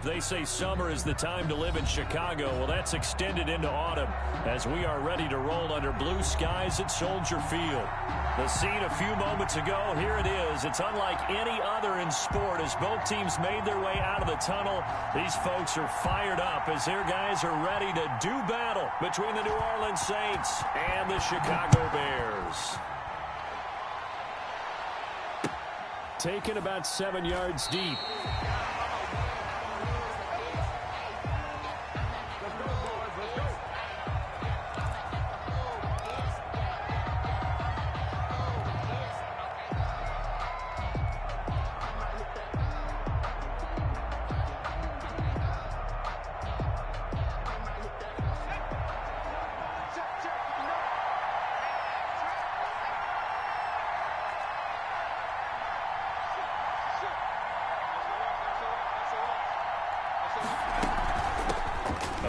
They say summer is the time to live in Chicago. Well, that's extended into autumn as we are ready to roll under blue skies at Soldier Field. The scene a few moments ago, here it is. It's unlike any other in sport as both teams made their way out of the tunnel. These folks are fired up as their guys are ready to do battle between the New Orleans Saints and the Chicago Bears. Taken about 7 yards deep.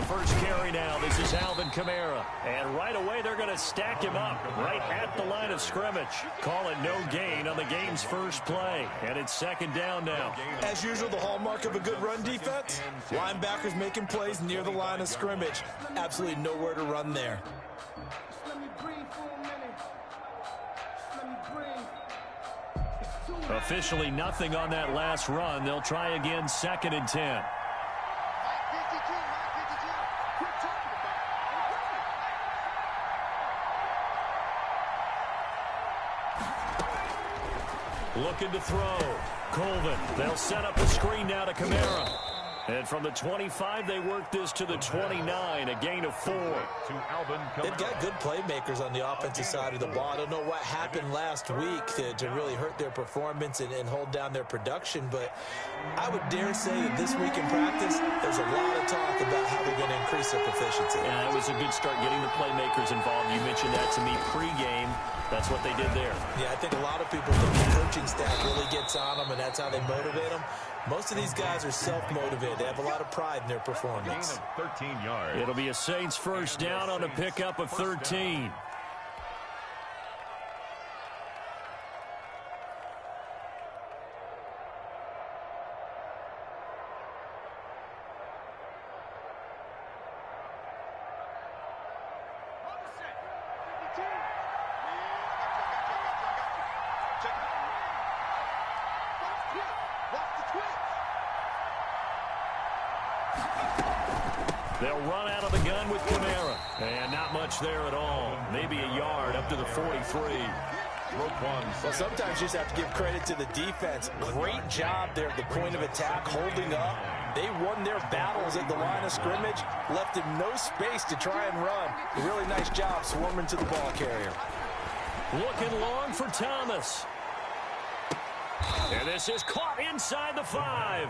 First carry now. This is Alvin Kamara. And right away, they're going to stack him up right at the line of scrimmage. Call it no gain on the game's first play. And it's second down now. As usual, the hallmark of a good run defense, linebackers making plays near the line of scrimmage. Absolutely nowhere to run there. Officially nothing on that last run. They'll try again, 2nd and 10. Looking to throw. Colvin. They'll set up a screen now to Kamara. And from the 25, they work this to the 29, a gain of 4. They've got good playmakers on the offensive side of the ball. I don't know what happened last week to really hurt their performance and hold down their production, but I would dare say that this week in practice, there's a lot of talk about how they're going to increase their proficiency. Yeah, it was a good start getting the playmakers involved. You mentioned that to me pregame. That's what they did there. Yeah, I think a lot of people think the coaching staff really gets on them, and that's how they motivate them. Most of these guys are self-motivated. They have a lot of pride in their performance. 13 yards. It'll be a Saints first down on a pickup of 13. They'll run out of the gun with Kamara. And not much there at all. Maybe a yard up to the 43. Well, sometimes you just have to give credit to the defense. Great job there at the point of attack, holding up. They won their battles at the line of scrimmage, left them no space to try and run. A really nice job swarming to the ball carrier. Looking long for Thomas. And this is caught inside the 5.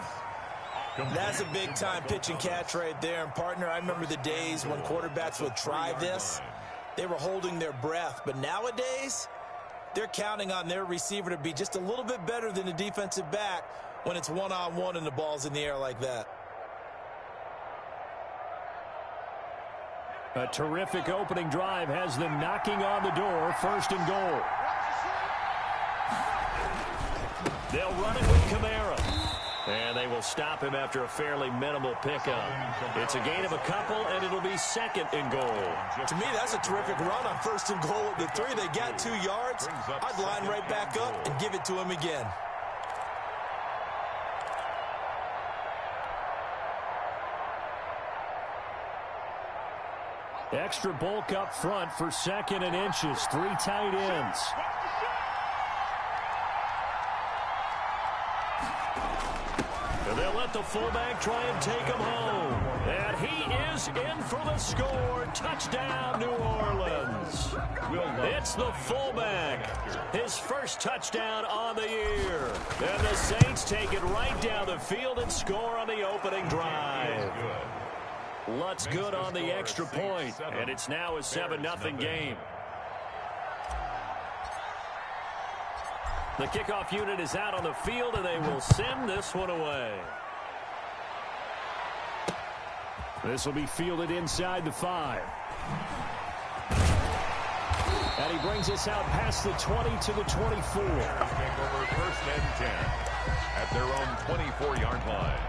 That's a big-time pitch and catch right there. And, partner, I remember the days when quarterbacks would try this. They were holding their breath. But nowadays, they're counting on their receiver to be just a little bit better than the defensive back when it's one-on-one and the ball's in the air like that. A terrific opening drive has them knocking on the door. 1st and goal. They'll run it with Kamara. And they will stop him after a fairly minimal pickup. It's a gain of a couple, and it'll be 2nd and goal. To me, that's a terrific run on 1st and goal at the 3. They got 2 yards. I'd line right back up and give it to him again. Extra bulk up front for 2nd and inches. 3 tight ends. And they'll let the fullback try and take him home. And he is in for the score. Touchdown, New Orleans. It's the fullback. His first touchdown on the year. And the Saints take it right down the field and score on the opening drive. Lutz good on the extra point. And it's now a 7-0 game. The kickoff unit is out on the field, and they will send this one away. This will be fielded inside the 5. And he brings us out past the 20 to the 24. Take over 1st and 10 at their own 24-yard line.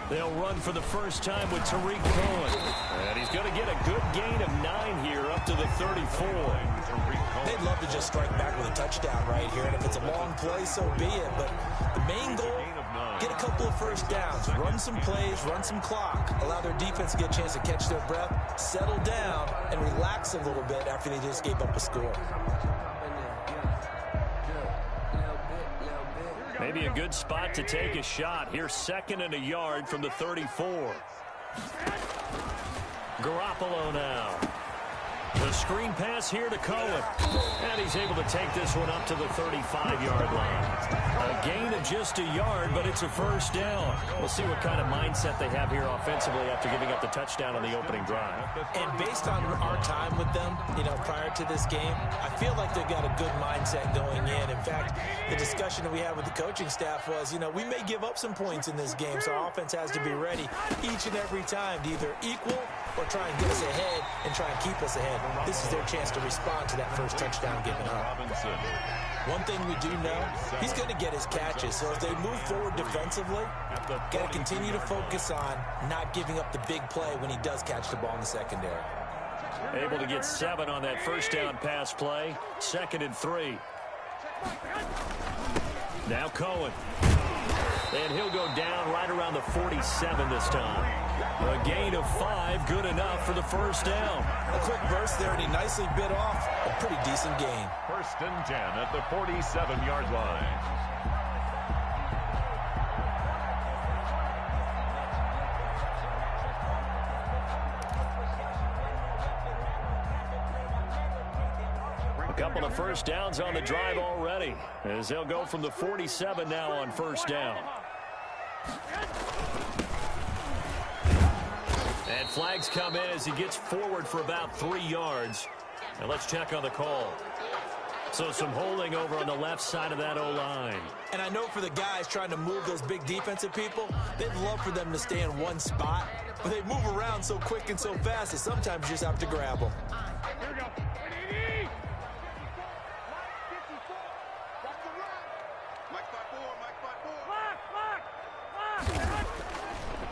They'll run for the first time with Tariq Cohen. And he's going to get a good gain of 9 here up to the 34. They'd love to just strike back with a touchdown right here. And if it's a long play, so be it. But the main goal, get a couple of first downs, run some plays, run some clock, allow their defense to get a chance to catch their breath, settle down, and relax a little bit after they just gave up a score. Maybe a good spot to take a shot. Here's 2nd and a yard from the 34. Garoppolo now. The screen pass here to Cohen. And he's able to take this one up to the 35-yard line. A gain of just a yard, but it's a first down. We'll see what kind of mindset they have here offensively after giving up the touchdown on the opening drive. And based on our time with them, prior to this game, I feel like they've got a good mindset going in. In fact, the discussion that we had with the coaching staff was, we may give up some points in this game, so our offense has to be ready each and every time to either equal or try and get us ahead and try and keep us ahead. This is their chance to respond to that first touchdown given up. One thing we do know, he's going to get his catches. So as they move forward defensively, got to continue to focus on not giving up the big play when he does catch the ball in the secondary. Able to get 7 on that first down pass play. 2nd and 3. Now Cohen. And he'll go down right around the 47 this time. A gain of 5, good enough for the first down. A quick burst there, and he nicely bit off a pretty decent gain. 1st and 10 at the 47-yard line. A couple of first downs on the drive already, as they'll go from the 47 now on first down. And flags come in as he gets forward for about 3 yards. And let's check on the call. So some holding over on the left side of that O-line. And I know for the guys trying to move those big defensive people, they'd love for them to stay in one spot. But they move around so quick and so fast that sometimes you just have to grab them. Here we go.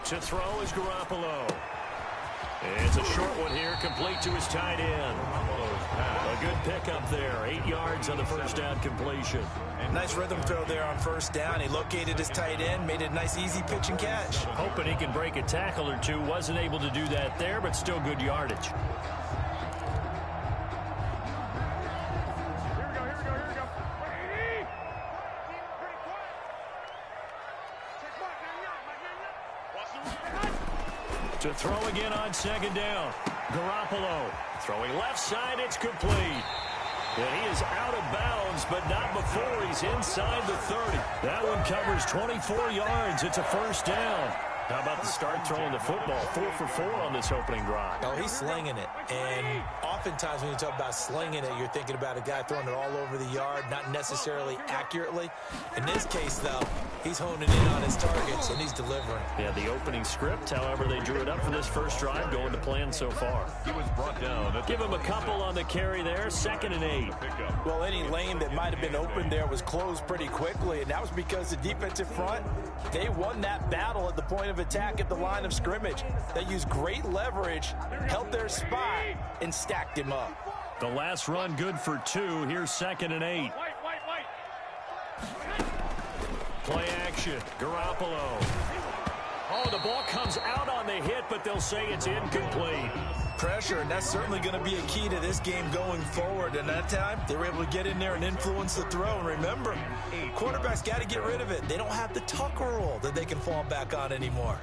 To throw is Garoppolo. It's a short one here, complete to his tight end. A good pickup there, 8 yards on the first down completion. Nice rhythm throw there on first down. He located his tight end, made a nice easy pitch and catch. Hoping he can break a tackle or two. Wasn't able to do that there, but still good yardage. To throw again on 2nd down. Garoppolo throwing left side. It's complete. And he is out of bounds, but not before he's inside the 30. That one covers 24 yards. It's a first down. How about the start throwing the football? 4 for 4 on this opening drive. Oh, he's slinging it. And oftentimes when you talk about slinging it, you're thinking about a guy throwing it all over the yard, not necessarily accurately. In this case, though, he's honing in on his targets, and he's delivering. Yeah, the opening script, however, they drew it up for this first drive, going to plan so far. He was brought down. Give him a couple on the carry there, 2nd and 8. Well, any lane that might have been open there was closed pretty quickly, and that was because the defensive front, they won that battle at the point of attack at the line of scrimmage. They used great leverage, held their spot, and stacked him up. The last run good for 2. Here's 2nd and 8. Play action. Garoppolo. Oh, the ball comes out on the hit, but they'll say it's incomplete. Pressure, and that's certainly going to be a key to this game going forward. And that time, they were able to get in there and influence the throw. And remember, quarterbacks got to get rid of it. They don't have the tuck roll that they can fall back on anymore.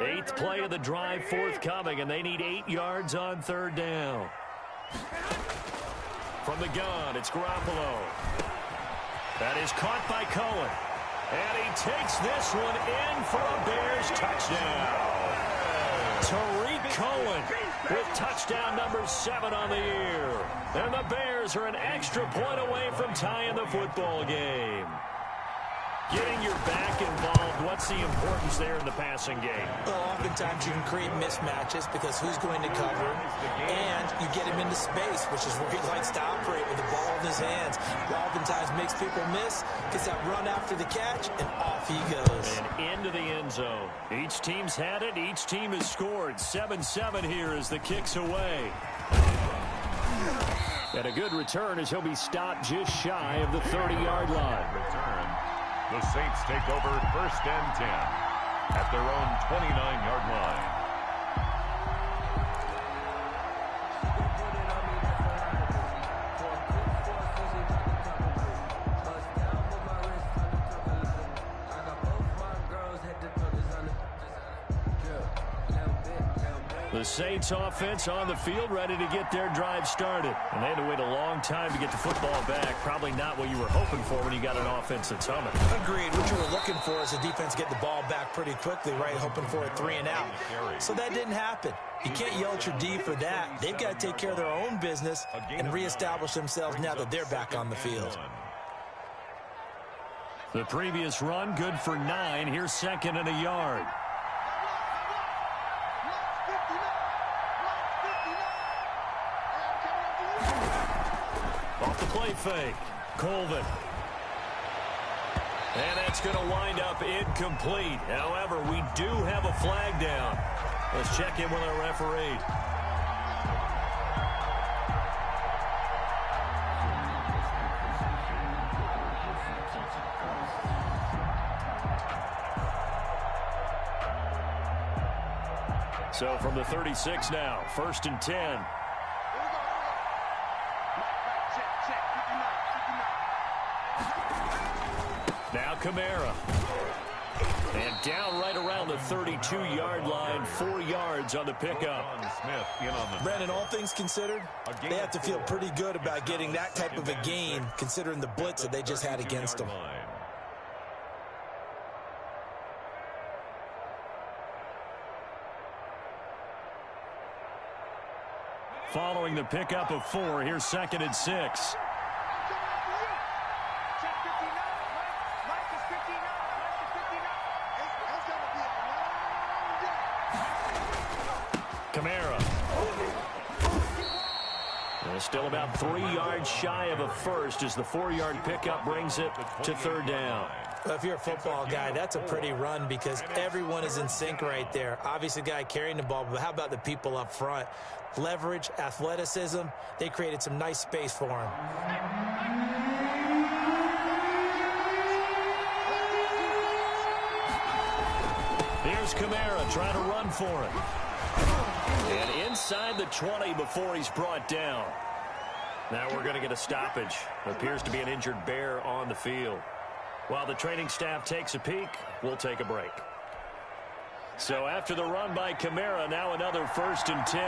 Eighth play of the drive forthcoming, and they need 8 yards on 3rd down. From the gun, it's Garoppolo. That is caught by Cohen. And he takes this one in for a Bears touchdown. Tariq Cohen with touchdown number 7 on the year. And the Bears are an extra point away from tying the football game. Getting your back involved, what's the importance there in the passing game? Well, oftentimes you can create mismatches because who's going to cover, and you get him into space, which is where he likes to operate with the ball in his hands. Oftentimes makes people miss, gets that run after the catch, and off he goes. And into the end zone. Each team's had it, each team has scored. 7-7 here as the kick's away. And a good return as he'll be stopped just shy of the 30-yard line. Return. The Saints take over 1st and 10 at their own 29-yard line. The Saints offense on the field, ready to get their drive started. And they had to wait a long time to get the football back. Probably not what you were hoping for when you got an offense that's humming. Agreed. What you were looking for is the defense get the ball back pretty quickly, right? Hoping for a 3 and out. So that didn't happen. You can't yell at your D for that. They've got to take care of their own business and reestablish themselves now that they're back on the field. The previous run, good for 9. Here's 2nd and a yard. Off the play fake. Colvin. And that's going to wind up incomplete. However, we do have a flag down. Let's check in with our referee. So from the 36 now, 1st and 10. Now Kamara. And down right around the 32-yard line, 4 yards on the pickup. Brandon, all things considered, they have to feel pretty good about getting that type of a gain, considering the blitz that they just had against them. Following the pickup of 4, here's 2nd and 6. Kamara. And still about 3 yards shy of a first as the 4-yard pickup brings it to 3rd down. Well, if you're a football guy, that's a pretty run because everyone is in sync right there. Obviously, the guy carrying the ball, but how about the people up front? Leverage, athleticism, they created some nice space for him. Here's Kamara trying to run for it. And inside the 20 before he's brought down. Now we're going to get a stoppage. Appears to be an injured Bear on the field. While the training staff takes a peek, we'll take a break. So after the run by Kamara, now another 1st and 10.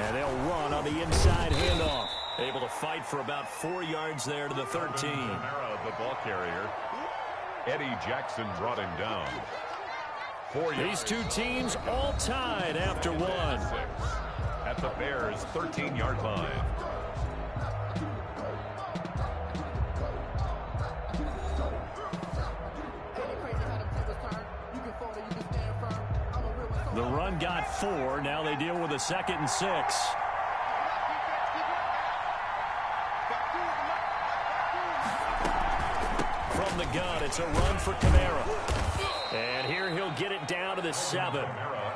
And they'll run on the inside handoff. Able to fight for about 4 yards there to the 13. Kamara, the ball carrier. Eddie Jackson brought him down. 4 yards. These two teams all tied after 1. At the Bears' 13-yard line. The run got 4. Now they deal with a 2nd and 6. From the gun, it's a run for Kamara. And here he'll get it down to the 7.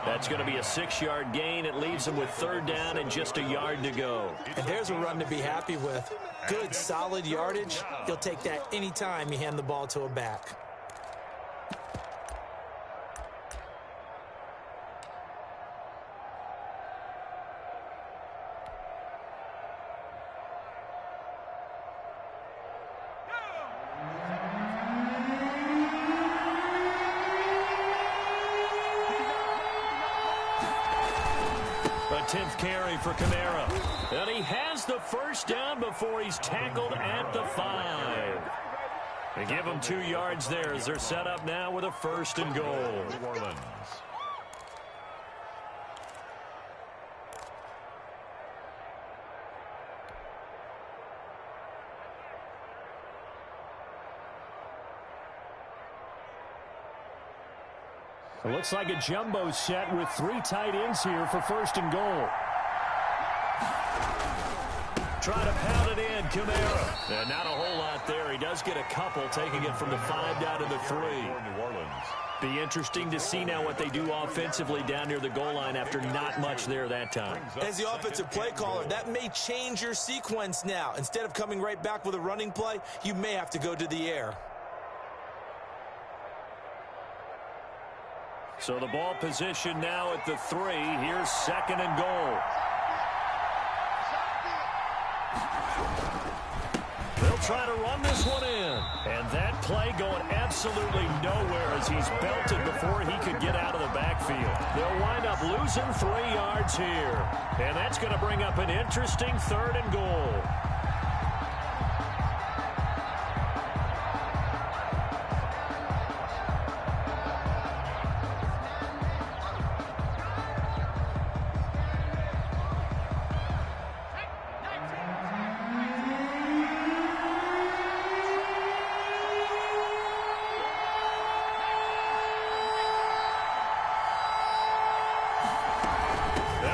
That's going to be a 6-yard gain. It leaves him with 3rd down and just a yard to go. And there's a run to be happy with. Good, solid yardage. You'll take that anytime you hand the ball to a back. A 10th carry for Kamara. And he has the first down before he's tackled at the 5. They give him 2 yards there as they're set up now with a 1st and goal. New Orleans. It looks like a jumbo set with 3 tight ends here for 1st and goal. Trying to pound it in, Kamara. And not a whole lot there. He does get a couple, taking it from the 5 down to the 3. New Orleans. Be interesting to see now what they do offensively down near the goal line after not much there that time. As the offensive play caller, that may change your sequence now. Instead of coming right back with a running play, you may have to go to the air. So the ball position now at the 3. Here's 2nd and goal. They'll try to run this one in. And that play going absolutely nowhere as he's belted before he could get out of the backfield. They'll wind up losing 3 yards here. And that's going to bring up an interesting 3rd and goal.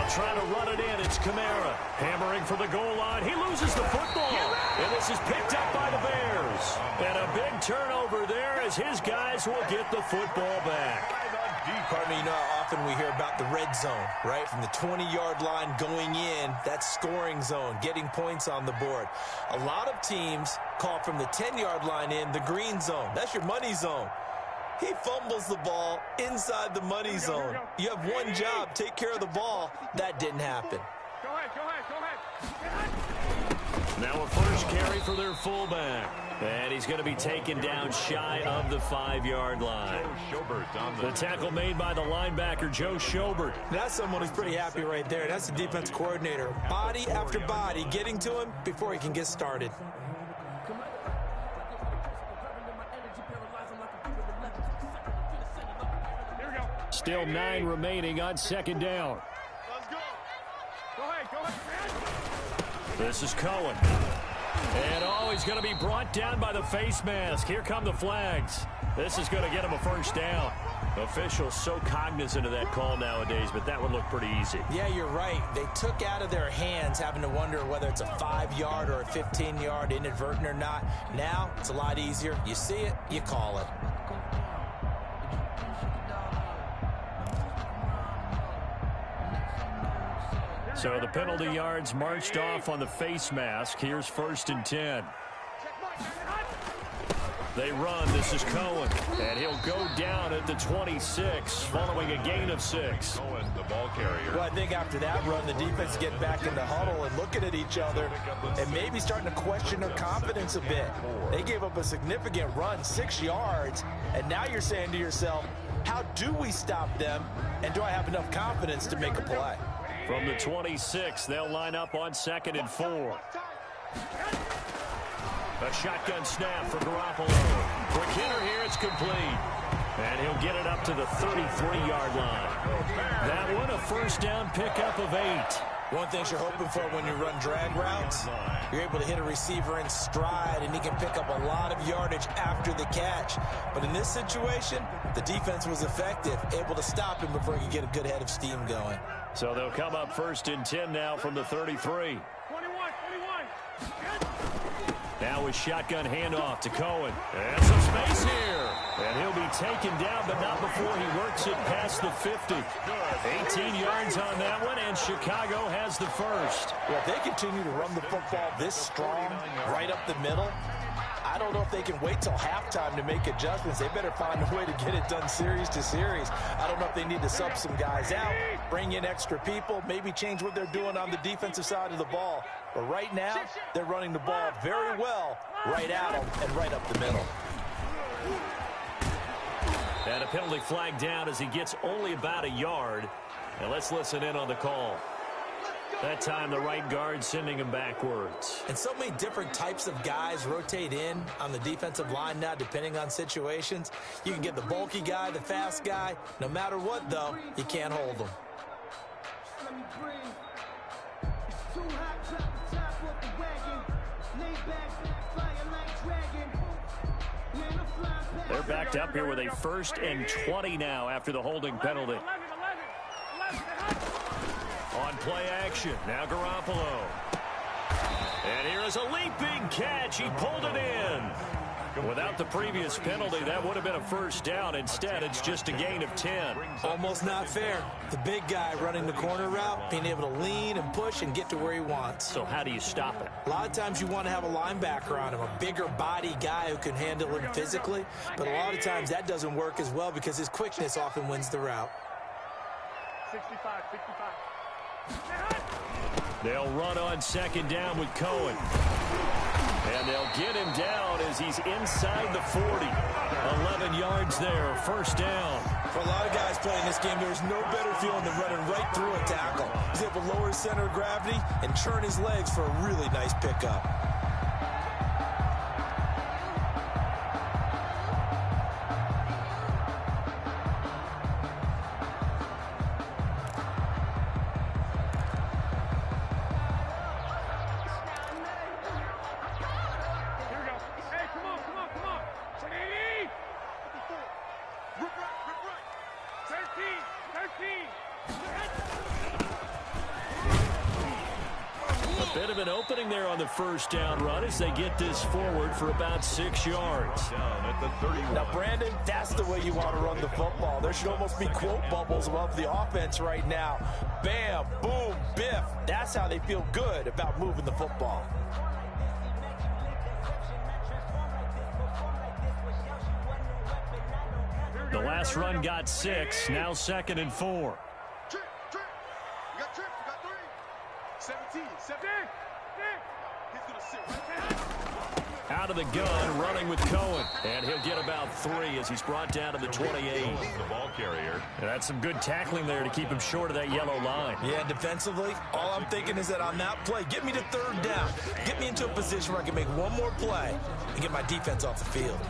Trying to run it in. It's Kamara hammering for the goal line. He loses the football. And this is picked up by the Bears. And a big turnover there as his guys will get the football back. Pardon me, you know how often we hear about the red zone, right? From the 20-yard line going in, that's scoring zone, getting points on the board. A lot of teams call from the 10-yard line in the green zone. That's your money zone. He fumbles the ball inside the money zone. You have one job, take care of the ball. That didn't happen. Go ahead. Now a first carry for their fullback. And he's going to be taken down shy of the 5-yard line. The tackle made by the linebacker, Joe Schobert. That's someone who's pretty happy right there. That's the defense coordinator. Body after body getting to him before he can get started. Still 9 remaining on 2nd down. Let's go. Go ahead. This is Cohen. And he's going to be brought down by the face mask. Here come the flags. This is going to get him a 1st down. Officials so cognizant of that call nowadays, but that would look pretty easy. Yeah, you're right. They took out of their hands having to wonder whether it's a 5-yard or a 15-yard, inadvertent or not. Now, it's a lot easier. You see it, you call it. So the penalty yards marched off on the face mask. Here's 1st and 10. They run. This is Cohen. And he'll go down at the 26 following a gain of 6. Cohen, the ball carrier. Well, I think after that run, the defense get back in the huddle and looking at each other and maybe starting to question their confidence a bit. They gave up a significant run, 6 yards, and now you're saying to yourself, how do we stop them, and do I have enough confidence to make a play? From the 26, they'll line up on 2nd and 4. A shotgun snap for Garoppolo. Quick hitter here, it's complete. And he'll get it up to the 33-yard line. That one, a 1st down pickup of 8. One thing you're hoping for when you run drag routes, you're able to hit a receiver in stride, and he can pick up a lot of yardage after the catch. But in this situation, the defense was effective, able to stop him before he could get a good head of steam going. So they'll come up 1st and 10 now from the 33. 21. Now with shotgun handoff to Cohen. And some space here. And he'll be taken down, but not before he works it past the 50. 18 yards on that one, and Chicago has the 1st. Well, if they continue to run the football this strong, right up the middle, I don't know if they can wait till halftime to make adjustments. They better find a way to get it done series to series. I don't know if they need to sub some guys out, bring in extra people, maybe change what they're doing on the defensive side of the ball. But right now, they're running the ball very well right at them and right up the middle. And a penalty flag down as he gets only about a yard. And let's listen in on the call. That time the right guard sending him backwards. And so many different types of guys rotate in on the defensive line now, depending on situations. You can get the bulky guy, the fast guy. No matter what, though, you can't hold them. They're backed up here with a 1st and 20 now after the holding penalty. On play action, now Garoppolo. And here is a leaping catch. He pulled it in. Without the previous penalty, that would have been a 1st down. Instead, it's just a gain of 10. Almost not fair. The big guy running the corner route, being able to lean and push and get to where he wants. So how do you stop it? A lot of times you want to have a linebacker on him, a bigger body guy who can handle him physically. But a lot of times that doesn't work as well because his quickness often wins the route. 65. They'll run on 2nd down with Cohen. And they'll get him down as he's inside the 40. 11 yards there, 1st down. For a lot of guys playing this game, there's no better feeling than running right through a tackle. He's able to lower his center of gravity and turn his legs for a really nice pickup. Bit of an opening there on the 1st down run as they get this forward for about 6 yards. Down at the 31. Now, Brandon, that's the way you want to run the football. There should almost be quote bubbles above the offense right now. Bam, boom, biff. That's how they feel good about moving the football. The last run got 6, now 2nd and 4. Trick. You got 3. 17. He's going to sit right there. Out of the gun, running with Cohen. And he'll get about 3 as he's brought down to the 28. The ball carrier. And that's some good tackling there to keep him short of that yellow line. Yeah, defensively, all I'm thinking is that on that play, get me to 3rd down. Get me into a position where I can make one more play and get my defense off the field.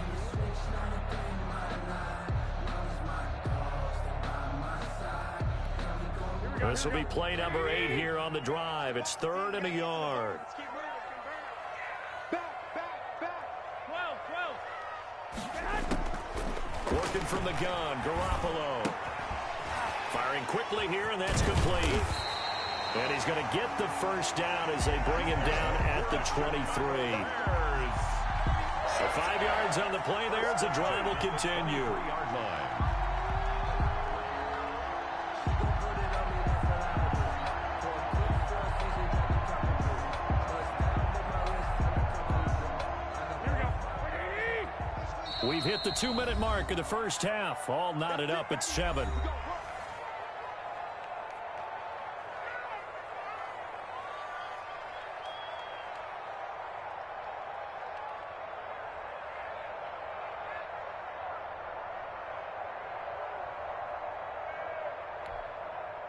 This will be play number 8 here on the drive. It's 3rd and a yard. Back. 12. Working from the gun, Garoppolo. Firing quickly here, and that's complete. And he's going to get the 1st down as they bring him down at the 23. So 5 yards on the play there as the drive will continue. 3-yard line. We've hit the 2-minute mark of the 1st half. All knotted up at 7.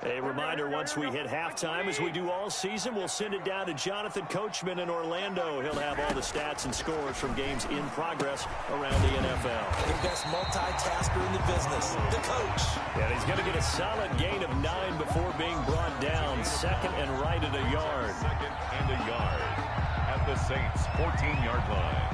A reminder, once we hit halftime, as we do all season, we'll send it down to Jonathan Coachman in Orlando. He'll have all the stats and scores from games in progress around the NFL. The best multitasker in the business, the coach. And he's going to get a solid gain of 9 before being brought down. 2nd and right at a yard. 2nd and a yard at the Saints' 14-yard line.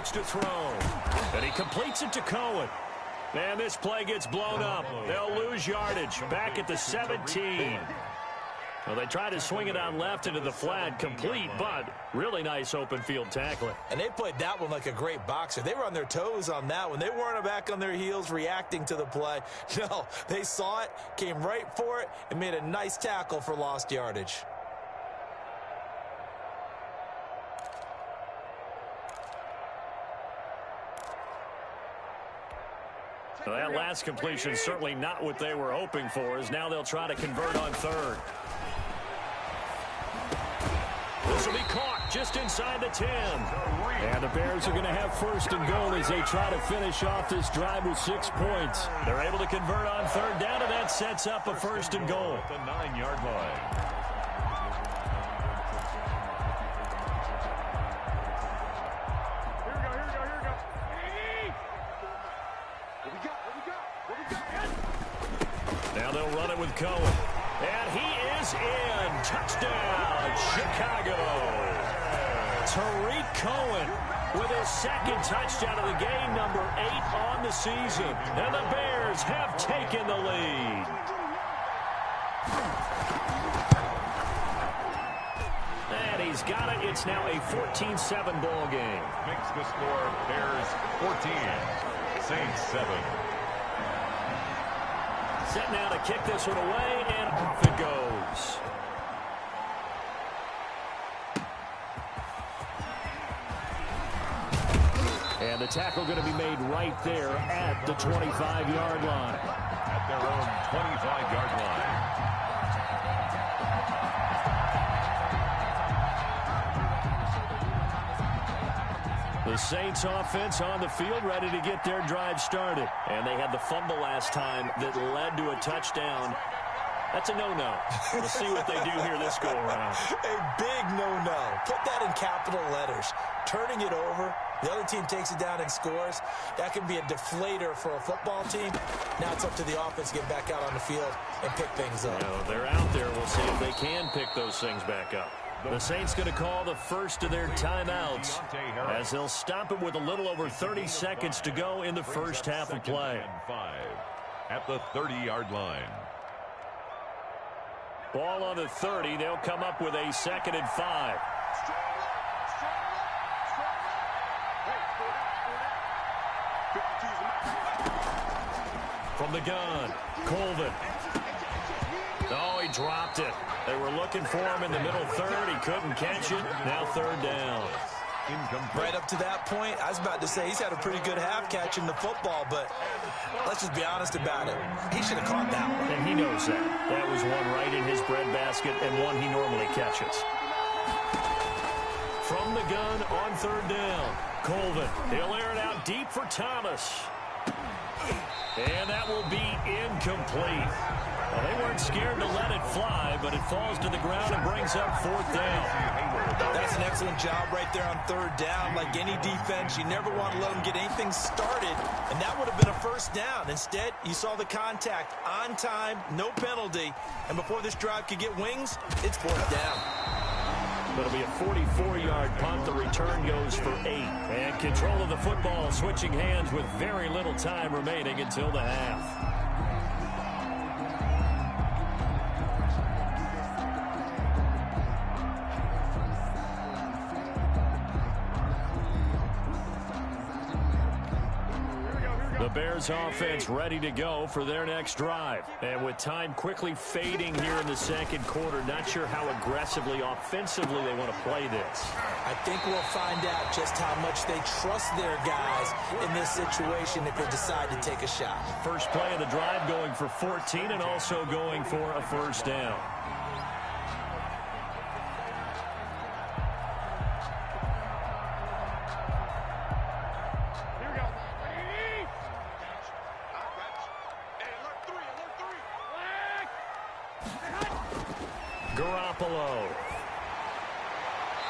To throw, and he completes it to Cohen. And this play gets blown up. They'll lose yardage back at the 17. Well, they tried to swing it on left into the flat, complete, but really nice open field tackling. And they played that one like a great boxer. They were on their toes on that one. They weren't back on their heels reacting to the play. No, they saw it, came right for it, and made a nice tackle for lost yardage. Well, that last completion certainly not what they were hoping for, as now they'll try to convert on third. This will be caught just inside the 10. And the Bears are going to have first and goal as they try to finish off this drive with 6 points. They're able to convert on third down, and that sets up a first and goal. At the 9-yard line. Now they'll run it with Cohen. And he is in. Touchdown, Chicago. Tariq Cohen with his second touchdown of the game, number 8 on the season. And the Bears have taken the lead. And he's got it. It's now a 14-7 ball game. Makes the score Bears 14, Saints 7. Set now to kick this one away, and off it goes. And the tackle going to be made right there at the 25-yard line. At their own 25-yard line. The Saints offense on the field, ready to get their drive started. And they had the fumble last time that led to a touchdown. That's a no-no. We'll see what they do here this go-around. A big no-no. Put that in capital letters. Turning it over, the other team takes it down and scores. That can be a deflator for a football team. Now it's up to the offense to get back out on the field and pick things up. They're out there. We'll see if they can pick those things back up. The Saints going to call the first of their timeouts as they'll stop it with a little over 30 seconds to go in the first half of play. 5 at the 30-yard line. Ball on the 30. They'll come up with a 2nd and 5. From the gun, Colvin. Oh, he dropped it. They were looking for him in the middle third. He couldn't catch it. Now third down. Right up to that point, I was about to say he's had a pretty good half catching the football, but let's just be honest about it. He should have caught that one. And he knows that. That was one right in his breadbasket and one he normally catches. From the gun on third down, Colvin. He'll air it out deep for Thomas. And that will be incomplete. Well, they weren't scared to let it fly, but it falls to the ground and brings up 4th down. That's an excellent job right there on third down. Like any defense, you never want to let them get anything started, and that would have been a first down. Instead, you saw the contact on time, no penalty, and before this drive could get wings, it's 4th down. It'll be a 44-yard punt. The return goes for 8. And control of the football switching hands with very little time remaining until the half. The Bears offense ready to go for their next drive. And with time quickly fading here in the second quarter, not sure how aggressively, offensively they want to play this. I think we'll find out just how much they trust their guys in this situation if they decide to take a shot. First play of the drive going for 14 and also going for a first down. Garoppolo.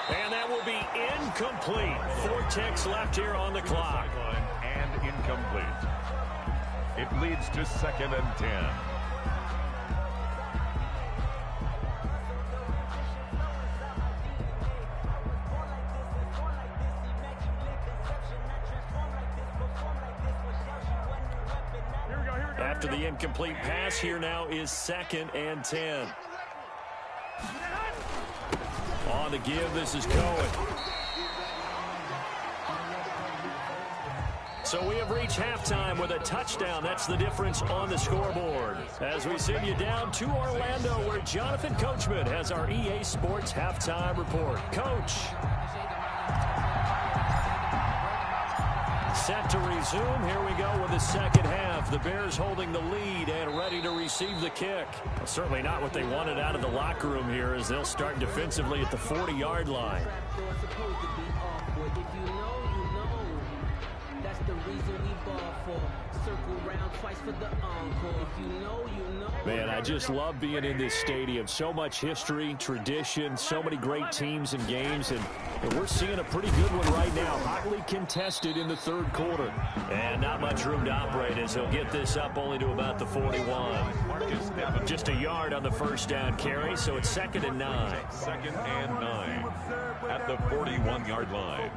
And that will be incomplete. 4 ticks left here on the clock. And incomplete. It leads to 2nd and 10. After the incomplete pass, here now is 2nd and 10. On the give, this is Cohen. So we have reached halftime with a touchdown. That's the difference on the scoreboard. As we send you down to Orlando, where Jonathan Coachman has our EA Sports halftime report. Coach. Set to resume. Here we go with the second half. half. The Bears holding the lead and ready to receive the kick. Well, certainly not what they wanted out of the locker room here, as they'll start defensively at the 40-yard line. Man, I just love being in this stadium. So much history, tradition, so many great teams and games, and we're seeing a pretty good one right now. Hotly contested in the third quarter. And not much room to operate as he'll get this up only to about the 41. Just a yard on the first down carry, so it's 2nd and 9. 2nd and 9 at the 41-yard line.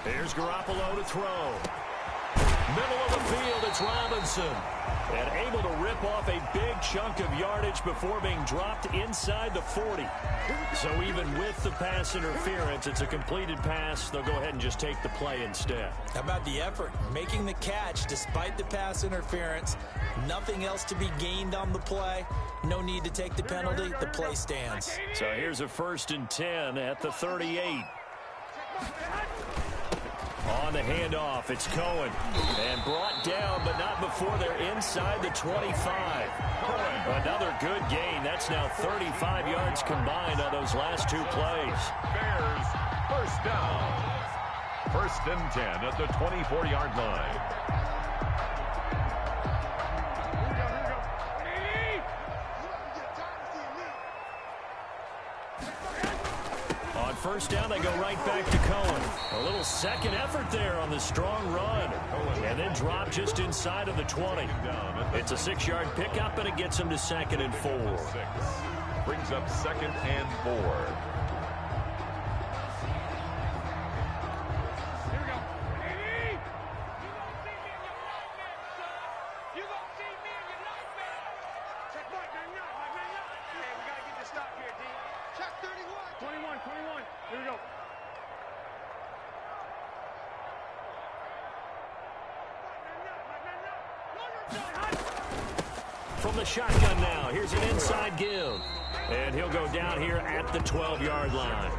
Here's Garoppolo to throw. Middle of the field, it's Robinson. And able to rip off a big chunk of yardage before being dropped inside the 40. So even with the pass interference, it's a completed pass. They'll go ahead and just take the play instead. How about the effort? Making the catch despite the pass interference. Nothing else to be gained on the play. No need to take the penalty. The play stands. So here's a 1st and 10 at the 38. On the handoff, it's Cohen. And brought down, but not before they're inside the 25. Another good gain. That's now 35 yards combined on those last two plays. Bears, first down. 1st and 10 at the 24-yard line. On first down, they go right back to Cohen. A little second effort there on the strong run. And then drop just inside of the 20. It's a 6-yard pickup, and it gets him to 2nd and 4. Brings up 2nd and 4. From the shotgun now, here's an inside give. And he'll go down here at the 12-yard line.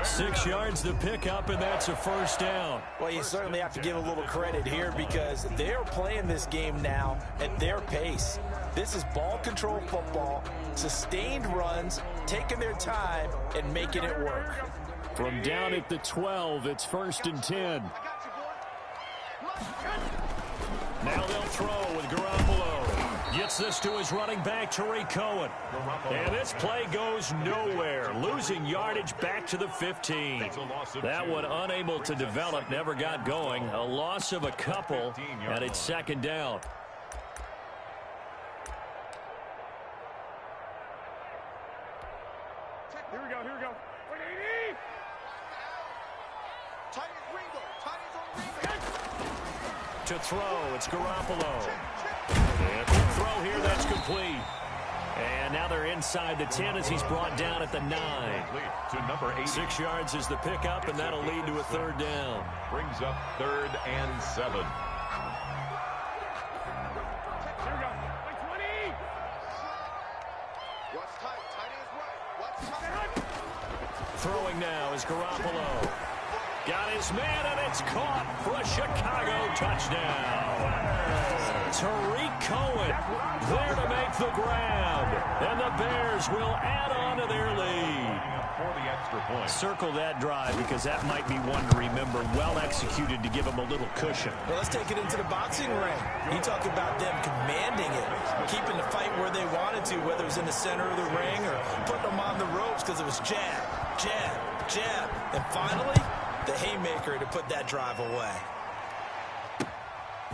6 yards to pick up, and that's a first down. Well, you certainly have to give a little credit here because they're playing this game now at their pace. This is ball control football, sustained runs, taking their time, and making it work. From down at the 12, it's 1st and 10. Now they'll throw with Garoppolo. Gets this to his running back, Tariq Cohen. And this play goes nowhere. Losing yardage back to the 15. That one unable to develop, never got going. A loss of a couple, and it's 2nd down. Here we go. To throw, it's Garoppolo. And the throw here, that's complete. And now they're inside the 10 as he's brought down at the 9. To number 8. 6 yards is the pickup, and that'll lead to a 3rd down. Brings up 3rd and 7. Here we go. 20. What's tight? Tight is right. What's tight? Throwing now is Garoppolo. Got his man, and it's caught for a Chicago touchdown. Tariq Cohen there to make the grab. And the Bears will add on to their lead. For the extra point. Circle that drive because that might be one to remember. Well executed to give them a little cushion. Well, let's take it into the boxing ring. You talk about them commanding it, keeping the fight where they wanted to, whether it was in the center of the ring or putting them on the ropes because it was jab, jab, jab. And finally, the haymaker to put that drive away.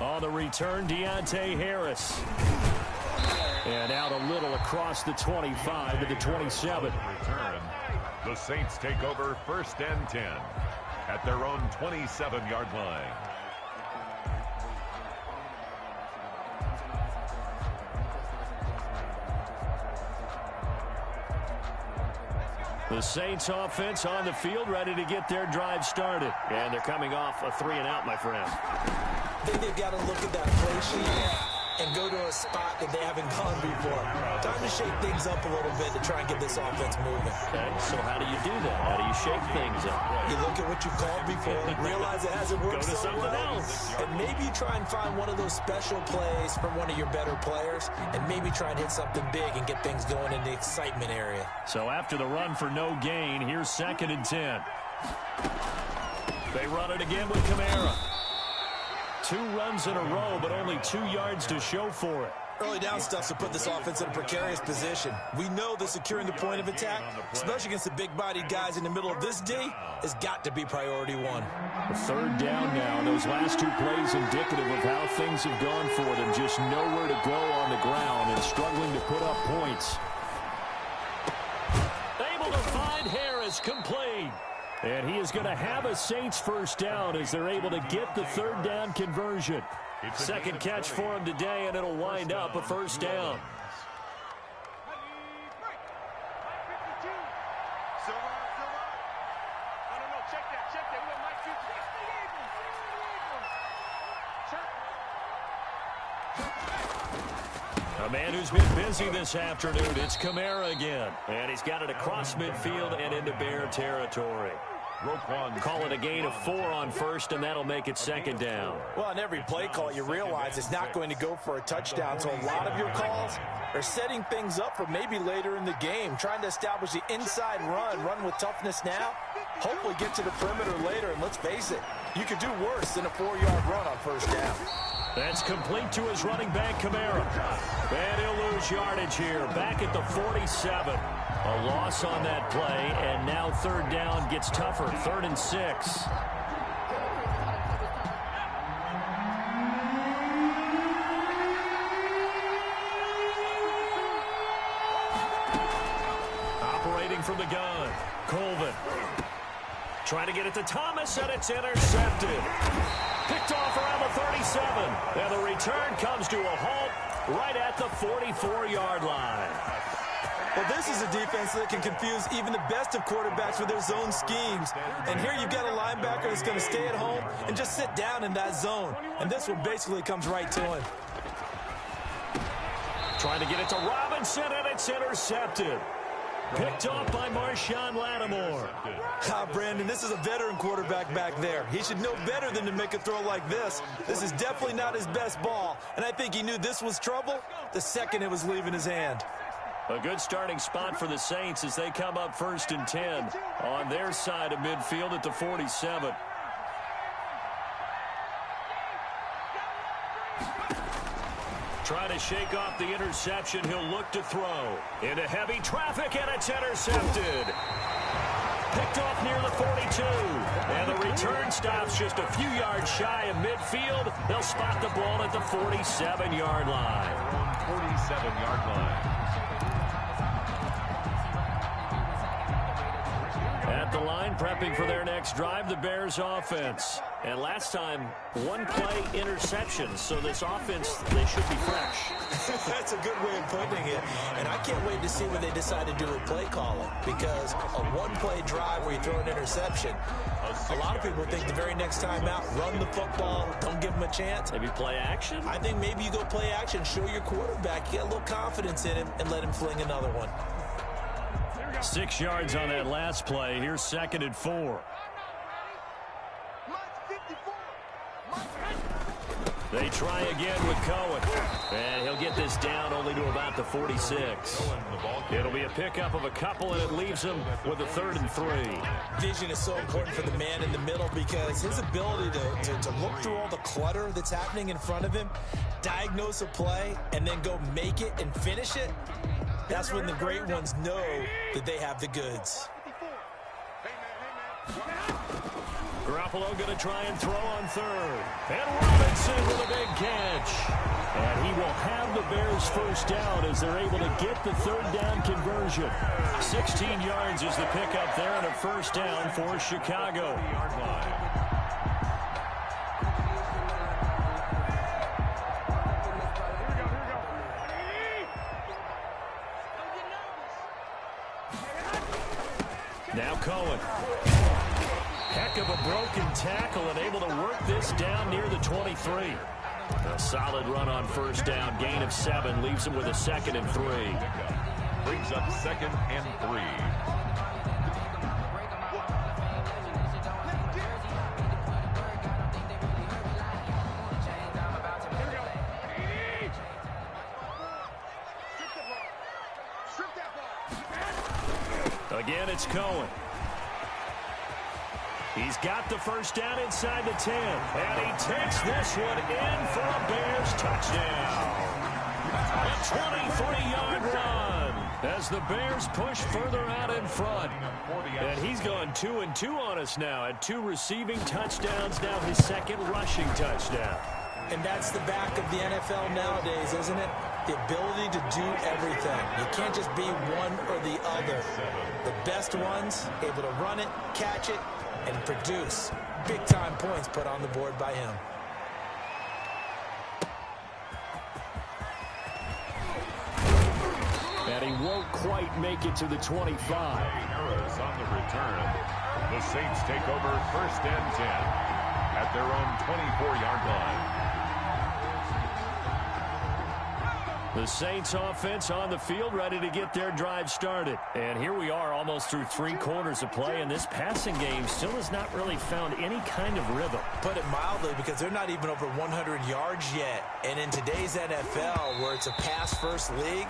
On the return, Deontay Harris. And out a little across the 25 to the 27. Return. The Saints take over 1st and 10 at their own 27-yard line. The Saints offense on the field, ready to get their drive started. And they're coming off a 3-and-out, my friend. I think they've got to look at that play sheet and go to a spot that they haven't gone before. Time to shake things up a little bit to try and get this offense moving. Okay, so how do you do that? How do you shake things up? You look at what you called before, realize it hasn't worked Go to so something well, else. and maybe you try and find one of those special plays from one of your better players, and maybe try and hit something big and get things going in the excitement area. So after the run for no gain, here's 2nd and 10. They run it again with Kamara. 2 runs in a row, but only 2 yards to show for it. Early down stuff to put this offense in a precarious position. We know that securing the point of attack, especially against the big-bodied guys in the middle of this D, has got to be priority 1. A 3rd down now. Those last 2 plays indicative of how things have gone for them. Just nowhere to go on the ground and struggling to put up points. Able to find Harris, complete. And he is going to have a Saints 1st down as they're able to get the 3rd down conversion. 2nd catch for him today, and it'll wind up a 1st down. A man who's been busy this afternoon, it's Kamara again. And he's got it across midfield and into Bear territory. Call it a gain of 4 on 1st, and that'll make it 2nd down. Well, on every play call, you realize it's not going to go for a touchdown, so a lot of your calls are setting things up for maybe later in the game, trying to establish the inside run with toughness now, hopefully get to the perimeter later, and let's face it, you could do worse than a 4-yard run on 1st down. That's complete to his running back, Kamara. And he'll lose yardage here, back at the 47. A loss on that play, and now 3rd down gets tougher, 3rd and 6. Operating from the gun, Colvin. Trying to get it to Thomas, and it's intercepted. Picked off around the 37. And the return comes to a halt right at the 44-yard line. Well, this is a defense that can confuse even the best of quarterbacks with their zone schemes. And here you've got a linebacker that's going to stay at home and just sit down in that zone. And this one basically comes right to him. Trying to get it to Robinson, and it's intercepted. Picked off by Marshawn Lattimore. Brandon, this is a veteran quarterback back there. He should know better than to make a throw like this. This is definitely not his best ball. And I think he knew this was trouble the second it was leaving his hand. A good starting spot for the Saints as they come up 1st and 10 on their side of midfield at the 47. Trying to shake off the interception. He'll look to throw. Into heavy traffic, and it's intercepted. Picked off near the 42. And the return stops just a few yards shy of midfield. They'll spot the ball at the 47-yard line. 47-yard line. At the line, prepping for their next drive, the Bears offense. And last time, 1 play interception, so this offense, they should be fresh. That's a good way of putting it. And I can't wait to see what they decide to do with play calling, because a 1-play drive where you throw an interception, a lot of people think the very next time out, run the football, don't give them a chance. Maybe play action? I think maybe you go play action, show your quarterback, get a little confidence in him, and let him fling another one. 6 yards on that last play. Here's 2nd and 4. They try again with Cohen. And he'll get this down only to about the 46. It'll be a pickup of a couple, and it leaves him with a 3rd and 3. Vision is so important for the man in the middle, because his ability to look through all the clutter that's happening in front of him, diagnose a play, and then go make it and finish it, that's when the great ones know that they have the goods. Garoppolo going to try and throw on 3rd. And Robinson with a big catch. And he will have the Bears 1st down as they're able to get the 3rd down conversion. 16 yards is the pickup there, and a 1st down for Chicago. Now Cohen. Heck of a broken tackle, and able to work this down near the 23. A solid run on first down. Gain of 7 leaves him with a 2nd and 3. Brings up 2nd and 3. Again, it's Cohen. He's got the first down inside the 10. And he takes this one in for a Bears touchdown. A 23-yard run as the Bears push further out in front. And he's gone 2-2 on us now. At 2 receiving touchdowns, now his 2nd rushing touchdown. And that's the back of the NFL nowadays, isn't it? The ability to do everything. You can't just be one or the other. The best ones, able to run it, catch it, and produce big-time points put on the board by him. And he won't quite make it to the 25. Errors on the return. The Saints take over 1st and 10 at their own 24-yard line. The Saints offense on the field, ready to get their drive started. And here we are almost through 3 quarters of play, and this passing game still has not really found any kind of rhythm. Put it mildly, because they're not even over 100 yards yet. And in today's NFL, where it's a pass-first league,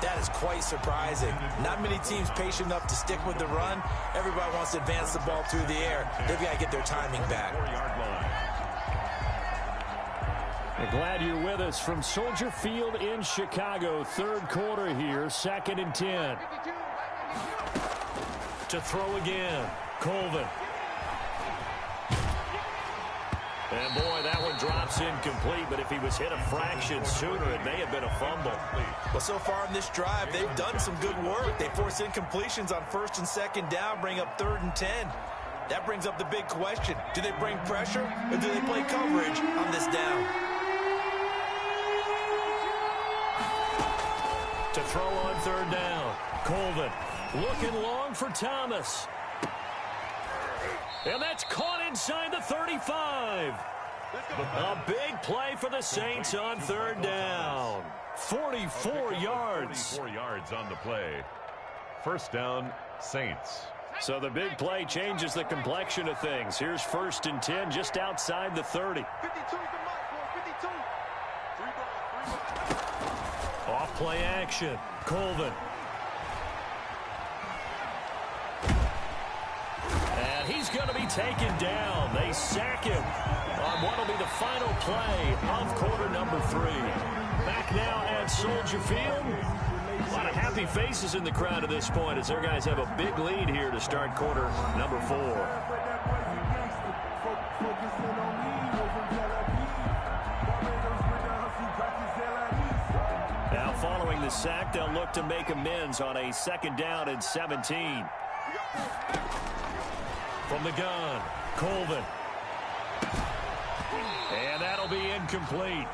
that is quite surprising. Not many teams patient enough to stick with the run. Everybody wants to advance the ball through the air. They've got to get their timing back. 4-yard line. We're glad you're with us from Soldier Field in Chicago. 3rd quarter here, 2nd and 10. To throw again, Colvin. And boy, that one drops incomplete, but if he was hit a fraction sooner, it may have been a fumble. Well, so far in this drive, they've done some good work. They force incompletions on 1st and 2nd down, bring up 3rd and 10. That brings up the big question. Do they bring pressure, or do they play coverage on this down? To throw on 3rd down, Colvin looking long for Thomas. And that's caught inside the 35. A big play for the Saints on 3rd down. 44 yards. 44 yards on the play. 1st down, Saints. So the big play changes the complexion of things. Here's 1st and 10 just outside the 30. 52 is the mark, 52. 3 ball. Off play action. Colvin. And he's going to be taken down. They sack him on what will be the final play of quarter number 3. Back now at Soldier Field. A lot of happy faces in the crowd at this point as their guys have a big lead here to start quarter number 4. Now following the sack, they'll look to make amends on a 2nd down and 17. From the gun, Colvin. And that'll be incomplete.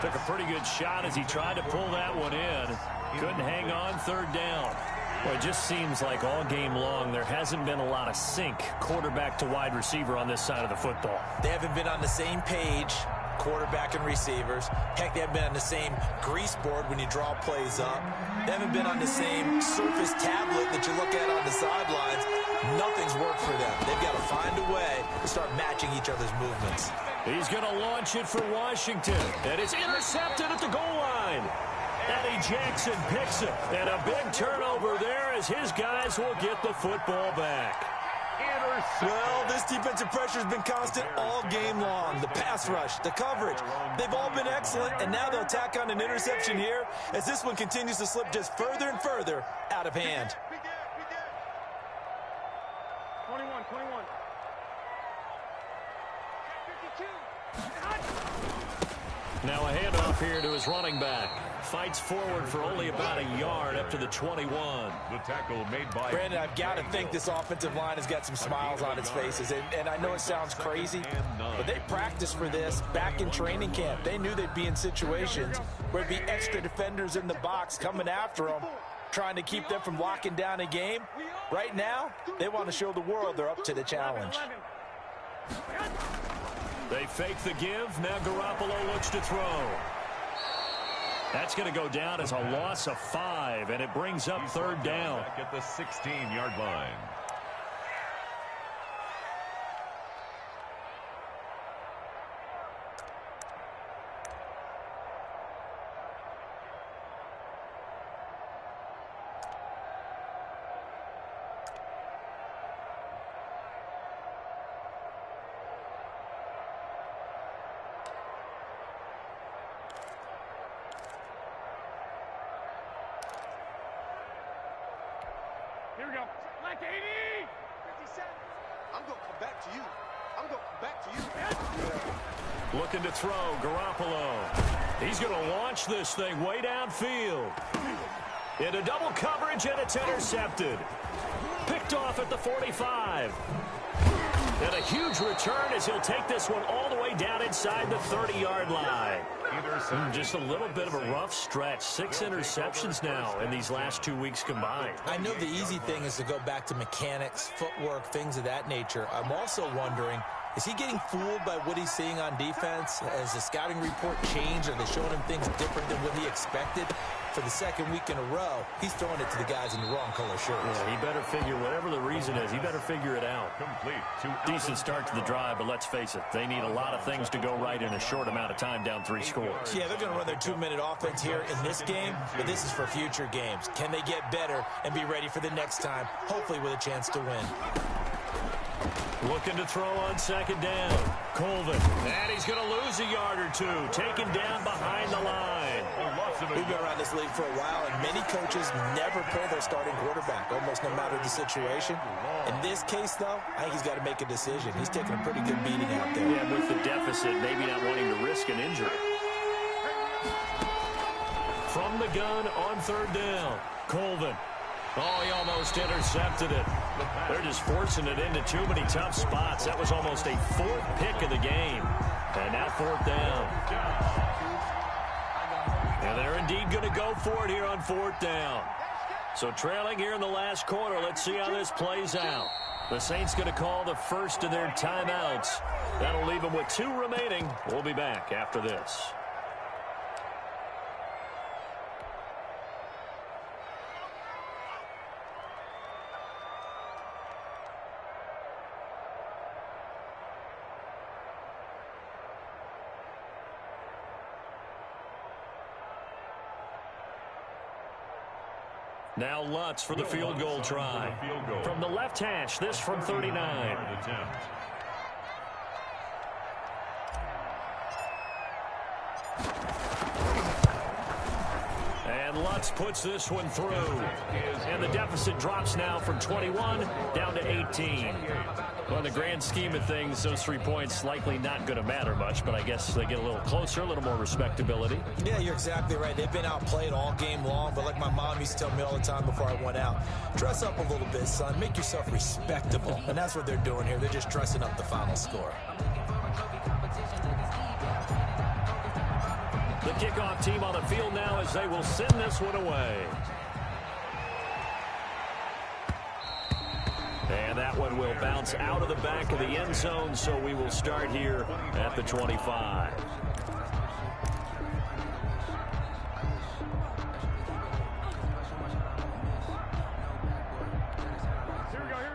Took a pretty good shot as he tried to pull that one in. Couldn't hang on 3rd down. Well, it just seems like all game long there hasn't been a lot of sync quarterback to wide receiver on this side of the football. They haven't been on the same page, quarterback and receivers. Heck, they haven't been on the same grease board when you draw plays up. They haven't been on the same Surface tablet that you look at on the sidelines. Nothing's worked for them. They've got to find a way to start matching each other's movements. He's going to launch it for Washington. And it's intercepted at the goal line. Eddie Jackson picks it. And a big turnover there as his guys will get the football back. Well, this defensive pressure has been constant all game long. The pass rush, the coverage, they've all been excellent, and now they'll tack on an interception here as this one continues to slip just further and further out of hand. 21. 52. Now a handoff here to his running back. Fights forward for only about a yard up to the 21. The tackle made by... Brandon, I've got to think this offensive line has got some smiles on its faces. And I know it sounds crazy, but they practiced for this back in training camp. They knew they'd be in situations where there'd be extra defenders in the box coming after them, trying to keep them from locking down a game. Right now, they want to show the world they're up to the challenge. They fake the give. Now Garoppolo looks to throw. That's going to go down as a loss of 5, and it brings up third down. Back at the 16-yard line. Here we go. Like 80. 57. I'm going to come back to you. I'm going to come back to you. Yeah. Looking to throw, Garoppolo. He's going to launch this thing way downfield. Into double coverage, and it's intercepted. Picked off at the 45. And a huge return as he'll take this one all the way down inside the 30-yard line. Just a little bit of a rough stretch. 6 interceptions now in these last 2 weeks combined. I know the easy thing is to go back to mechanics, footwork, things of that nature. I'm also wondering, is he getting fooled by what he's seeing on defense? Has the scouting report changed? Are they showing him things different than what he expected? For the second week in a row, he's throwing it to the guys in the wrong color shirts. Yeah, he better figure, whatever the reason is, he better figure it out. Decent start to the drive, but let's face it, they need a lot of things to go right in a short amount of time down 3 scores. Yeah, they're going to run their 2-minute offense here in this game, but this is for future games. Can they get better and be ready for the next time, hopefully with a chance to win? Looking to throw on second down. Colvin. And he's going to lose a yard or 2. Taken down behind the line. We've been around this league for a while, and many coaches never pull their starting quarterback, almost no matter the situation. In this case, though, I think he's got to make a decision. He's taking a pretty good beating out there. Yeah, with the deficit, maybe not wanting to risk an injury. From the gun on third down. Colvin. Oh, he almost intercepted it. They're just forcing it into too many tough spots. That was almost a 4th pick of the game. And now 4th down. And they're indeed going to go for it here on 4th down. So trailing here in the last quarter. Let's see how this plays out. The Saints going to call the first of their timeouts. That'll leave them with 2 remaining. We'll be back after this. Now Lutz for the field goal try. From the left hash, this from 39. And Lutz puts this one through. And the deficit drops now from 21 down to 18. Well, in the grand scheme of things, those 3 points likely not going to matter much, but I guess they get a little closer, a little more respectability. Yeah, you're exactly right. They've been outplayed all game long, but like my mom used to tell me all the time before I went out, dress up a little bit, son. Make yourself respectable. And that's what they're doing here. They're just dressing up the final score. The kickoff team on the field now as they will send this one away. And that one will bounce out of the back of the end zone, so we will start here at the 25.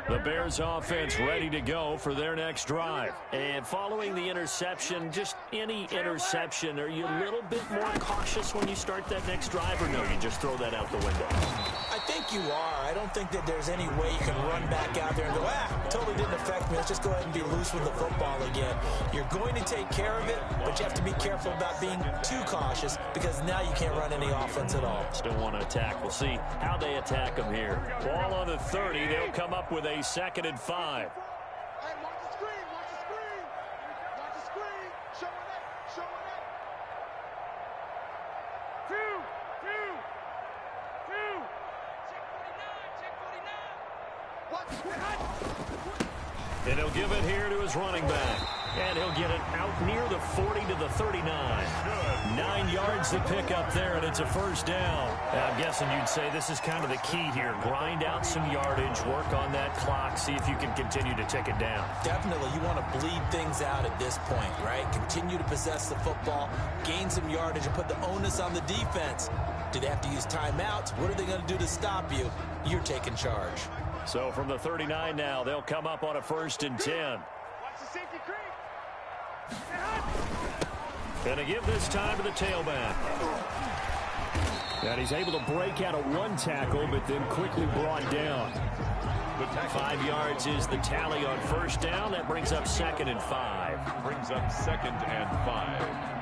The Bears offense ready to go for their next drive. And following the interception, just any interception, are you a little bit more cautious when you start that next drive, or no, you just throw that out the window? I think you are. I don't think that there's any way you can run back out there and go, totally didn't affect me. Let's just go ahead and be loose with the football again. You're going to take care of it, but you have to be careful about being too cautious because now you can't run any offense at all. Still want to attack. We'll see how they attack them here. Ball on the 30. They'll come up with a 2nd and 5. Hey, watch the screen. Watch the screen. Watch the screen. Show it up. Show it up. 2. Check 49. Check 49. What? And he'll give it here to his running back. And he'll get it out near the 40 to the 39. 9 yards to pick up there, and it's a first down. I'm guessing you'd say this is kind of the key here. Grind out some yardage, work on that clock, see if you can continue to tick it down. Definitely, you want to bleed things out at this point, right? Continue to possess the football, gain some yardage, and put the onus on the defense. Do they have to use timeouts? What are they going to do to stop you? You're taking charge. So from the 39 now, they'll come up on a 1st and 10. Watch the safety creep. Gonna give this time to the tailback. And he's able to break out of one tackle, but then quickly brought down. 5 yards is the tally on 1st down. That brings up 2nd and 5. Brings up 2nd and 5.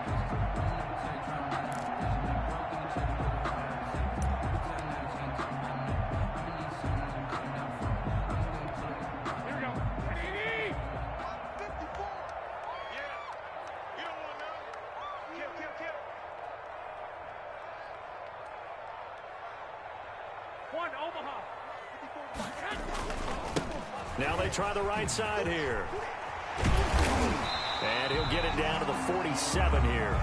Now they try the right side here. And he'll get it down to the 47 here.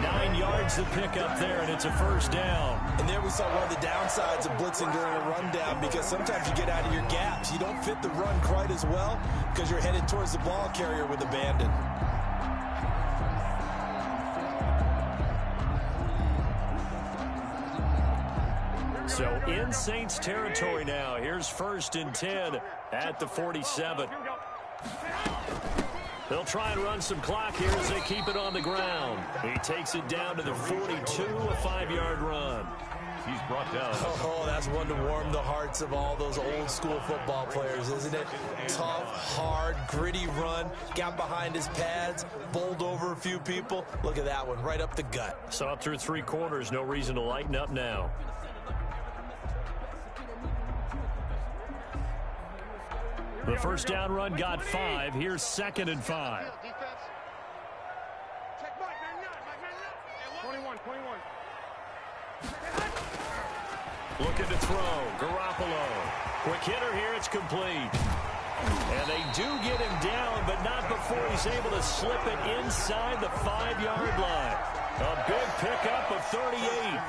9 yards to pick up there, and it's a first down. And there we saw one of the downsides of blitzing during a rundown, because sometimes you get out of your gaps. You don't fit the run quite as well because you're headed towards the ball carrier with abandon. So in Saints territory now. Here's 1st and 10 at the 47. They'll try and run some clock here as they keep it on the ground. He takes it down to the 42, a 5-yard run. He's brought down. Oh, that's one to warm the hearts of all those old school football players, isn't it? Tough, hard, gritty run. Got behind his pads, bowled over a few people. Look at that one, right up the gut. Saw it through 3 quarters. No reason to lighten up now. The first down run got 5. Here's 2nd and 5. 21. Looking to throw. Garoppolo. Quick hitter here. It's complete. And they do get him down, but not before he's able to slip it inside the 5-yard line. A big pickup of 38.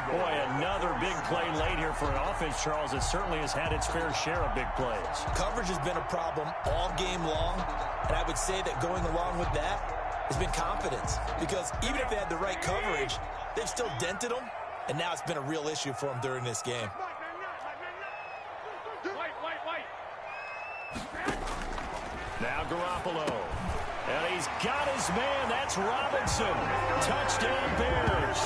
Boy, another big play late here for an offense, Charles. It certainly has had its fair share of big plays. Coverage has been a problem all game long, and I would say that going along with that has been confidence. Because even if they had the right coverage, they've still dented them, and now it's been a real issue for them during this game. Now Garoppolo. And he's got his man. That's Robinson. Touchdown Bears.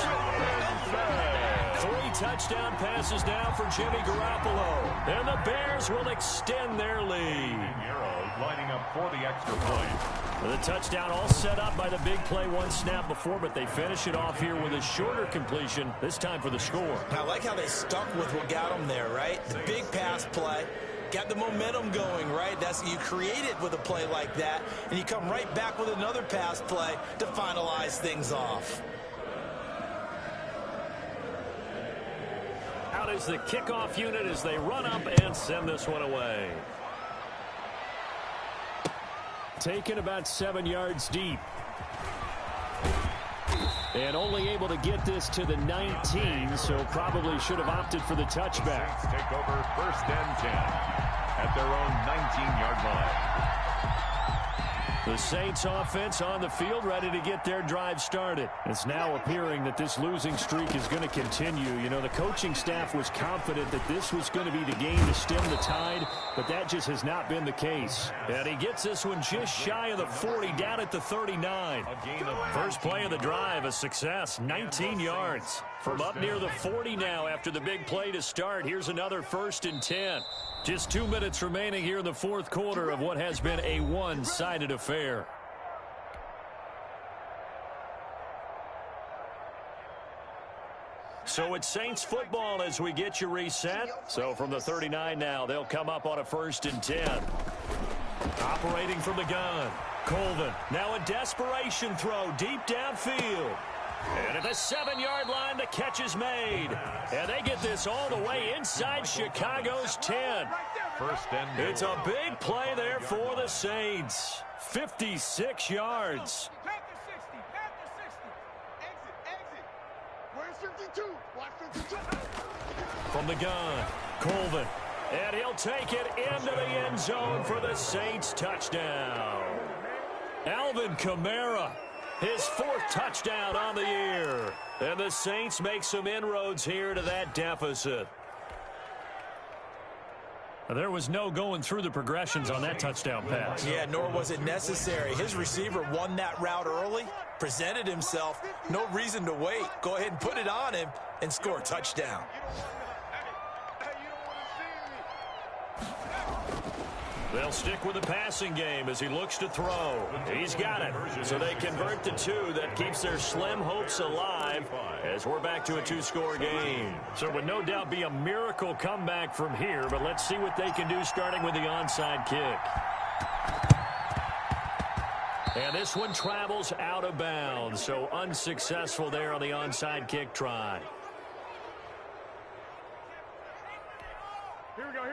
3 touchdown passes now for Jimmy Garoppolo. And the Bears will extend their lead. Lining up for the extra point. The touchdown all set up by the big play 1 snap before, but they finish it off here with a shorter completion, this time for the score. I like how they stuck with what got them there, right? The big pass play. Got the momentum going, right? That's you create it with a play like that, and you come right back with another pass play to finalize things off. Out is the kickoff unit as they run up and send this one away. Taken about 7 yards deep. And only able to get this to the 19, so probably should have opted for the touchback. Saints take over 1st and 10 at their own 19-yard line. The Saints offense on the field, ready to get their drive started. It's now appearing that this losing streak is going to continue. You know, the coaching staff was confident that this was going to be the game to stem the tide, but that just has not been the case. And he gets this one just shy of the 40, down at the 39. First play of the drive, a success, 19 yards. From up near the 40 now after the big play to start. Here's another 1st and 10. Just 2 minutes remaining here in the 4th quarter of what has been a one-sided affair. So it's Saints football as we get you reset. So from the 39 now, they'll come up on a 1st and 10. Operating from the gun. Colvin, now a desperation throw deep downfield. And at the 7-yard line, the catch is made. And they get this all the way inside Chicago's 10. First and It's a big play there for the Saints. 56 yards. Panther 60. Panther 60. Exit. Where's 52? Watch 52. From the gun, Colvin. And he'll take it into the end zone for the Saints touchdown. Alvin Kamara, his 4th touchdown on the year. And the Saints make some inroads here to that deficit. There was no going through the progressions on that touchdown pass. Yeah, nor was it necessary. His receiver won that route early, presented himself. No reason to wait. Go ahead and put it on him and score a touchdown. They'll stick with the passing game as he looks to throw. He's got it. So they convert the 2. That keeps their slim hopes alive as we're back to a 2-score game. So it would no doubt be a miracle comeback from here, but let's see what they can do starting with the onside kick. And this one travels out of bounds, so unsuccessful there on the onside kick try. Here we go.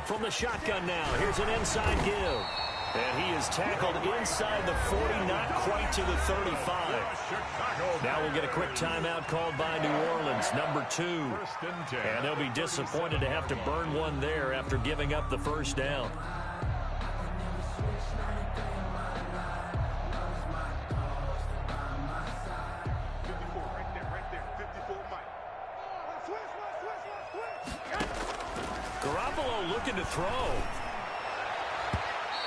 From the shotgun now, here's an inside give. And he is tackled inside the 40, not quite to the 35. Now we'll get a quick timeout called by New Orleans, number 2. And they'll be disappointed to have to burn one there after giving up the first down. Garoppolo looking to throw.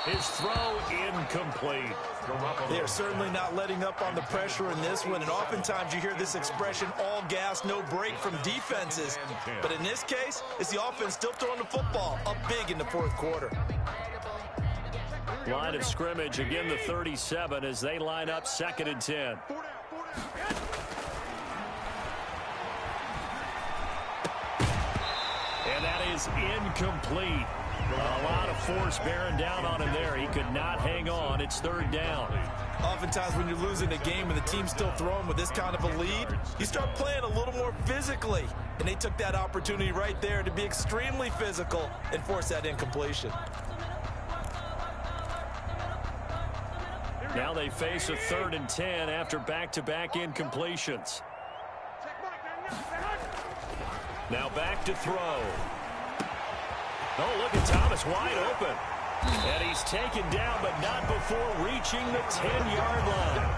His throw incomplete. They're certainly not letting up on the pressure in this one, and oftentimes you hear this expression, all gas, no break from defenses. But in this case, it's the offense still throwing the football up big in the 4th quarter. Line of scrimmage, again the 37 as they line up 2nd and 10. And that is incomplete. A lot of force bearing down on him there. He could not hang on. It's 3rd down. Oftentimes when you're losing a game and the team's still throwing with this kind of a lead, you start playing a little more physically. And they took that opportunity right there to be extremely physical and force that incompletion. Now they face a 3rd and 10 after back-to-back incompletions. Now back to throw. Oh, look at Thomas wide open. And he's taken down, but not before reaching the 10-yard line.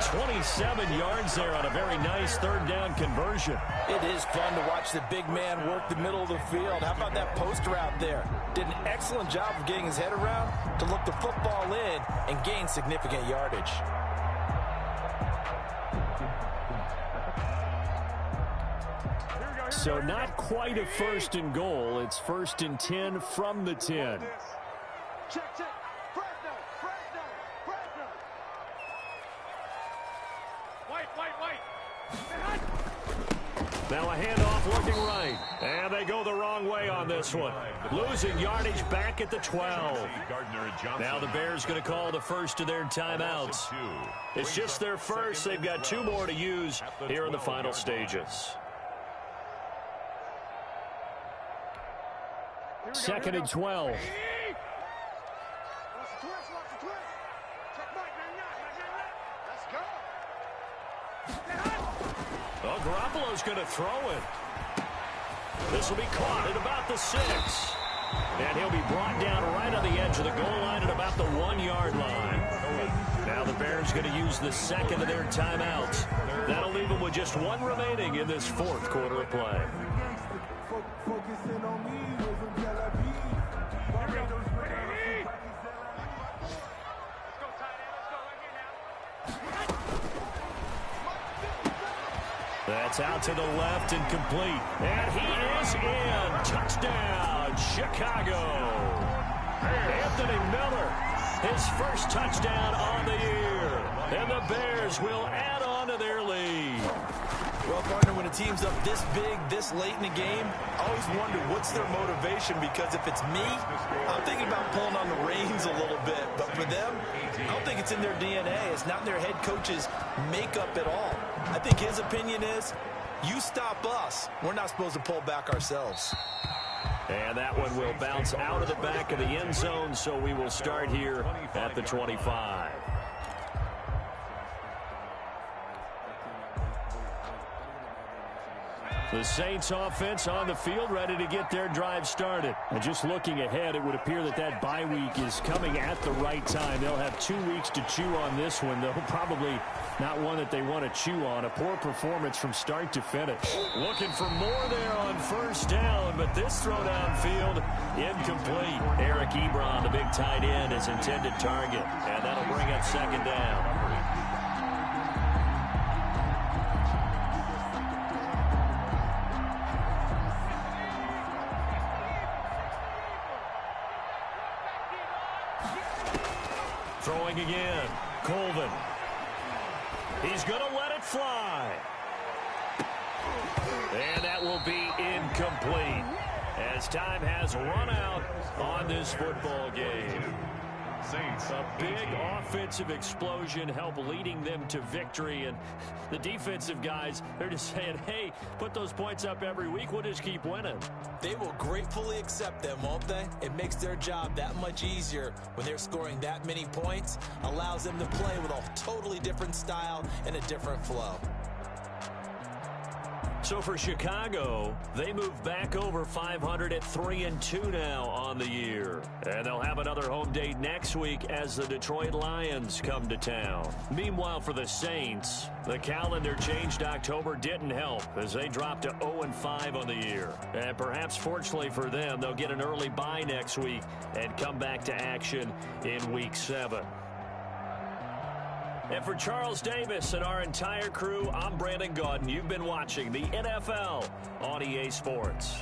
27 yards there on a very nice 3rd down conversion. It is fun to watch the big man work the middle of the field. How about that post route there? Did an excellent job of getting his head around to look the football in and gain significant yardage. So not quite a 1st and goal. It's 1st and 10 from the 10. Check. White. Now a handoff looking right. And they go the wrong way on this one. Losing yardage back at the 12. Now the Bears going to call the first of their timeouts. It's just their first. They've got 2 more to use here in the final stages. 2nd and 12. Watch the twist. Check back, let's go. Well, Garoppolo's going to throw it. This will be caught at about the 6. And he'll be brought down right on the edge of the goal line at about the 1-yard line. Now the Bears going to use the 2nd of their timeouts. That'll leave them with just 1 remaining in this 4th quarter of play. That's out to the left and complete. And he is in. Touchdown, Chicago. Anthony Miller, his first touchdown on the year. And the Bears will add on to their lead. Well, partner, when a team's up this big, this late in the game, I always wonder what's their motivation, because if it's me, I'm thinking about pulling on the reins a little bit. But for them, I don't think it's in their DNA. It's not in their head coach's makeup at all. I think his opinion is, You stop us, we're not supposed to pull back ourselves. And that one will bounce out of the back of the end zone, so we will start here at the 25. The Saints offense on the field, ready to get their drive started. And just looking ahead, it would appear that that bye week is coming at the right time. They'll have 2 weeks to chew on this one, though probably not one that they want to chew on. A poor performance from start to finish. Looking for more there on first down, but this throw downfield incomplete. Eric Ebron, the big tight end, his intended target, and that'll bring up second down. Throwing again, Colvin. He's going to let it fly. And that will be incomplete as time has run out on this football game. Saints. A big offensive explosion helped leading them to victory. And the defensive guys, they're just saying, hey, put those points up every week. We'll just keep winning. They will gratefully accept them, won't they? It makes their job that much easier when they're scoring that many points. Allows them to play with a totally different style and a different flow. So for Chicago, they move back over 500 at 3-2 now on the year. And they'll have another home date next week as the Detroit Lions come to town. Meanwhile, for the Saints, the calendar changed October didn't help as they dropped to 0-5 on the year. And perhaps fortunately for them, they'll get an early bye next week and come back to action in Week 7. And for Charles Davis and our entire crew, I'm Brandon Gaudin. You've been watching the NFL on EA Sports.